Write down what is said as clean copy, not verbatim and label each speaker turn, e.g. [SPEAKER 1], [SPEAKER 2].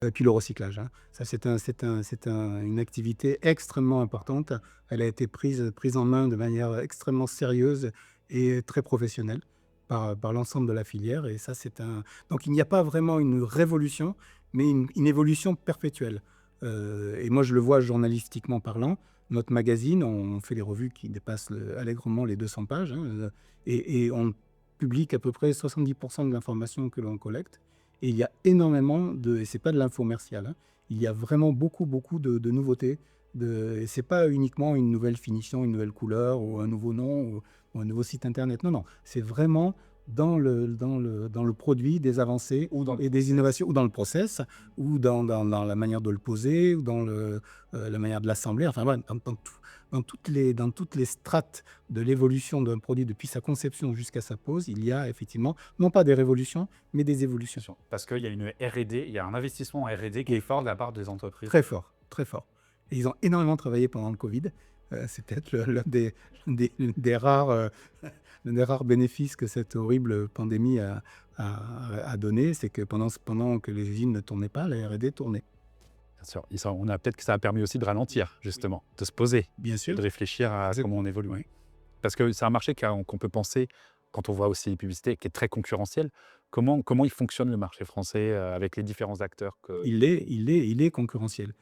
[SPEAKER 1] Et puis le recyclage, hein. Ça, une activité extrêmement importante. Elle a été prise en main de manière extrêmement sérieuse et très professionnelle par l'ensemble de la filière et ça, donc il n'y a pas vraiment une révolution, mais une évolution perpétuelle. Et moi, je le vois journalistiquement parlant. Notre magazine, on fait des revues qui dépassent allègrement les 200 pages, hein, et on publie à peu près 70 de l'information que l'on collecte. Et il y a énormément et c'est pas de l'infomercial, hein, il y a vraiment beaucoup, beaucoup de nouveautés. Et c'est pas uniquement une nouvelle finition, une nouvelle couleur ou un nouveau nom ou un nouveau site internet. Non, non, c'est vraiment dans le produit des avancées
[SPEAKER 2] Ou dans le
[SPEAKER 1] et des
[SPEAKER 2] process.
[SPEAKER 1] innovations, ou dans le process, ou dans la manière de le poser, ou la manière de l'assembler. Enfin, voilà, dans toutes les strates de l'évolution d'un produit depuis sa conception jusqu'à sa pose, il y a effectivement, non pas des révolutions, mais des évolutions.
[SPEAKER 2] Parce qu'il y a une R&D, il y a un investissement en R&D qui est fort de la part des entreprises.
[SPEAKER 1] Très fort, très fort. Et ils ont énormément travaillé pendant le Covid. C'est peut-être l'un des rares, l'un des rares bénéfices que cette horrible pandémie a donné, c'est que pendant que les usines ne tournaient pas, la R&D tournait.
[SPEAKER 2] Bien sûr, on a peut-être que ça a permis aussi de ralentir,
[SPEAKER 1] Oui.
[SPEAKER 2] justement, de se poser
[SPEAKER 1] Bien
[SPEAKER 2] et de
[SPEAKER 1] sûr,
[SPEAKER 2] réfléchir à comment on
[SPEAKER 1] exactement.
[SPEAKER 2] évolue.
[SPEAKER 1] Oui.
[SPEAKER 2] Parce que c'est un marché qu'on peut penser, quand on voit aussi les publicités, qui est très concurrentiel. Comment il fonctionne le marché français avec les différents acteurs que...
[SPEAKER 1] Il est concurrentiel.